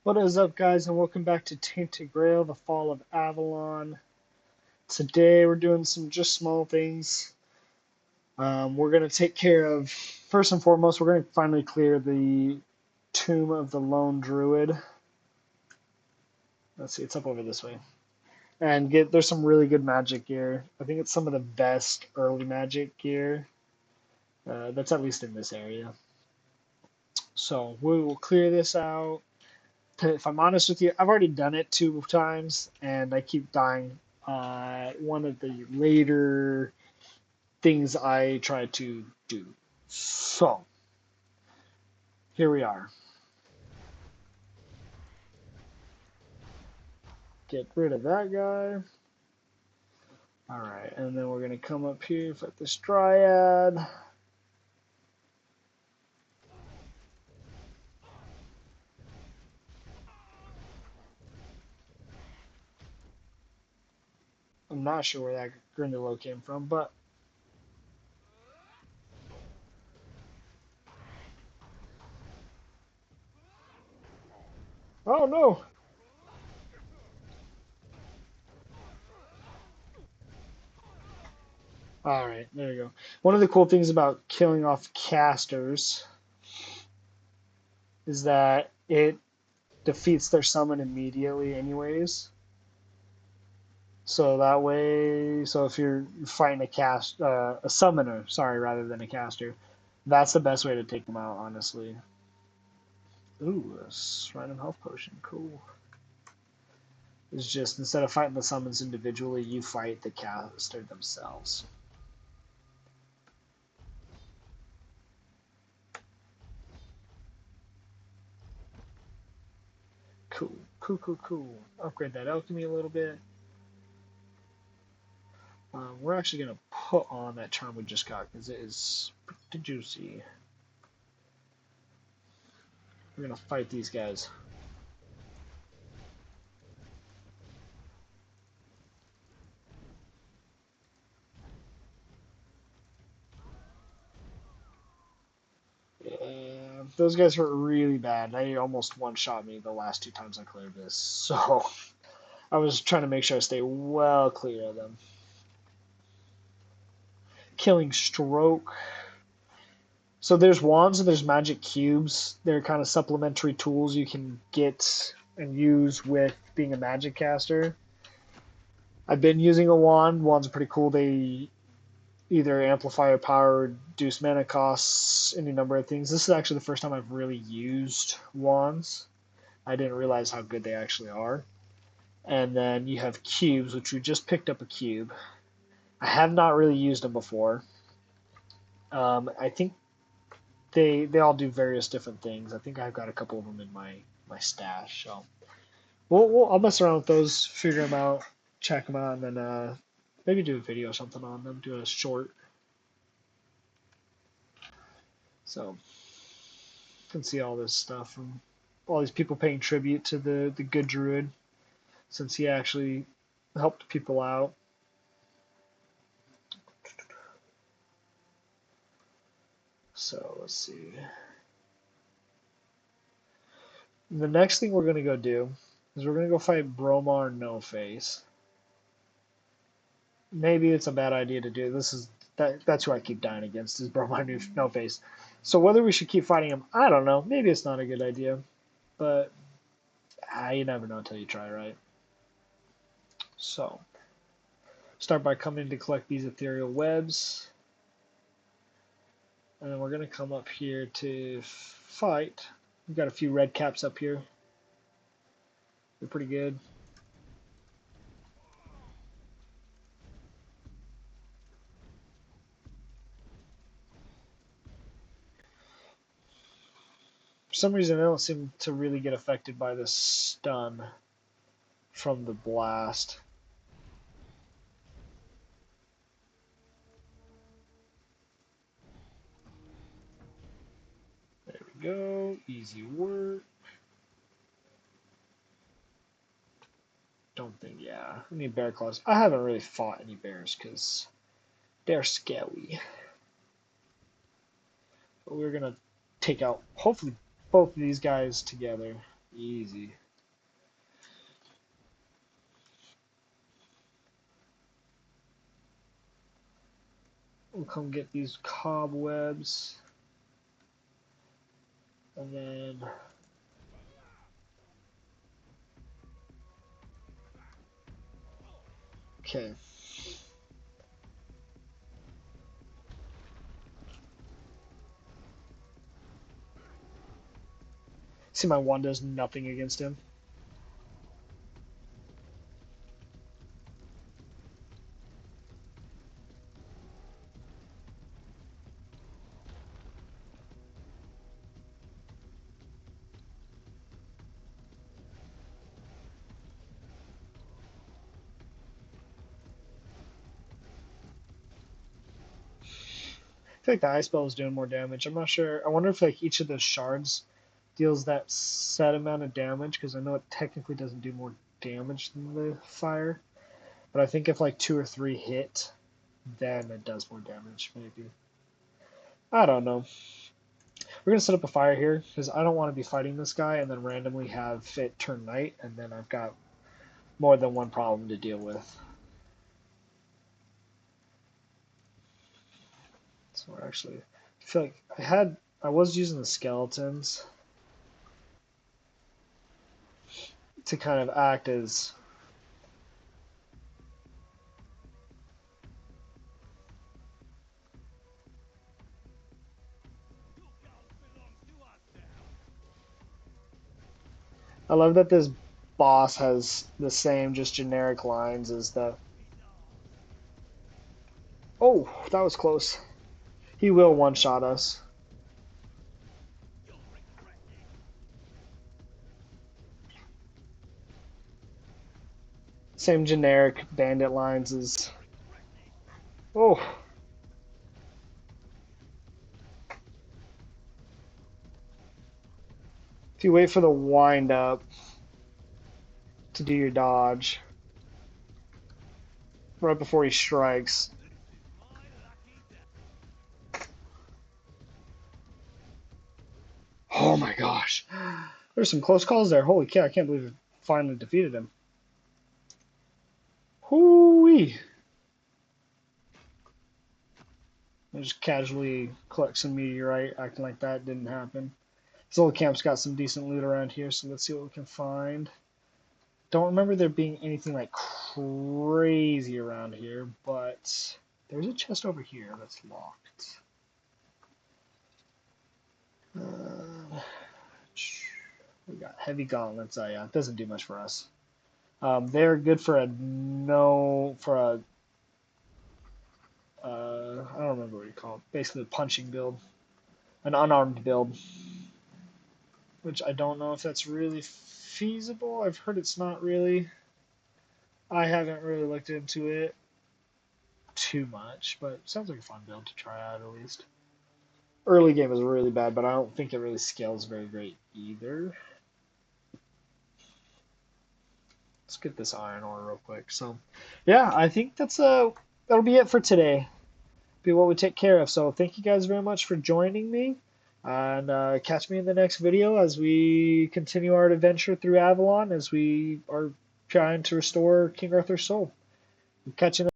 What is up, guys, and welcome back to Tainted Grail, the Fall of Avalon. Today we're doing some just small things. We're going to take care of, first and foremost, we're going to finally clear the Tomb of the Lone Druid. Let's see, it's up over this way. And there's some really good magic gear. I think it's some of the best early magic gear that's at least in this area. So we will clear this out. If I'm honest with you, I've already done it 2 times, and I keep dying. One of the later things I try to do. So, here we are. Get rid of that guy. Alright, and then we're going to come up here, fight this Dryad. I'm not sure where that Grindylow came from, but... Oh no! Alright, there you go. One of the cool things about killing off casters is that it defeats their summon immediately anyways. So that way, so if you're fighting a summoner, sorry, rather than a caster, that's the best way to take them out, honestly. Ooh, a random health potion, cool. It's just instead of fighting the summons individually, you fight the caster themselves. Cool, cool, cool, cool. Upgrade that alchemy a little bit. We're actually gonna put on that charm we just got because it is pretty juicy. We're gonna fight these guys. Yeah, those guys hurt really bad. They almost one-shot me the last 2 times I cleared this, so I was trying to make sure I stay well clear of them. Killing Stroke. So there's wands and there's magic cubes. They're kind of supplementary tools you can get and use with being a magic caster. I've been using a wand. Wands are pretty cool. They either amplify or power, reduce mana costs, any number of things. This is actually the first time I've really used wands. I didn't realize how good they actually are. And then you have cubes, which we just picked up a cube. I have not really used them before. I think they all do various different things. I think I've got a couple of them in my stash. So I'll mess around with those, figure them out, check them out, and then maybe do a video or something on them, do a short. So you can see all this stuff from all these people paying tribute to the Good Druid, since he actually helped people out. So let's see. The next thing we're gonna go do is we're gonna go fight Bromar No Face. Maybe it's a bad idea to do. That's who I keep dying against is Bromar No Face. So whether we should keep fighting him, I don't know. Maybe it's not a good idea, but you never know until you try, right? So start by coming to collect these ethereal webs. And then we're going to come up here to fight. We've got a few red caps up here. They're pretty good. For some reason, I don't seem to really get affected by the stun from the blast. There we go. Easy work. Don't think, yeah. I need bear claws. I haven't really fought any bears because they're scary. But we're going to take out, hopefully, both of these guys together. Easy. We'll come get these cobwebs. And then... Okay. See, my wand does nothing against him. I feel like the ice spell is doing more damage. I'm not sure. I wonder if like each of those shards deals that set amount of damage, because I know it technically doesn't do more damage than the fire. But I think if like 2 or 3 hit, then it does more damage, maybe. I don't know. We're gonna set up a fire here because I don't want to be fighting this guy and then randomly have it turn night, and then I've got more than one problem to deal with. So we're actually, I feel like I was using the skeletons to kind of act as I love that this boss has the same just generic lines as the. Oh, that was close. He will one-shot us. Same generic bandit lines as. Oh. If you wait for the wind up to do your dodge right before he strikes. Oh my gosh. There's some close calls there. Holy cow, I can't believe we finally defeated him. Hoo-wee. I just casually collect some meteorite, acting like that didn't happen. This little camp's got some decent loot around here, so let's see what we can find. Don't remember there being anything like crazy around here, but there's a chest over here that's locked. We got heavy gauntlets. Oh yeah, it doesn't do much for us. They're good for a I don't remember what you call it. Basically a punching build, an unarmed build, which I don't know if that's really feasible. I've heard it's not really. I haven't really looked into it too much, but it sounds like a fun build to try out at least. Early game is really bad, but I don't think it really scales very great either. Let's get this iron ore real quick. So, yeah, I think that'll be it for today. Be what we take care of. So, thank you guys very much for joining me, and catch me in the next video as we continue our adventure through Avalon as we are trying to restore King Arthur's soul. Catch you.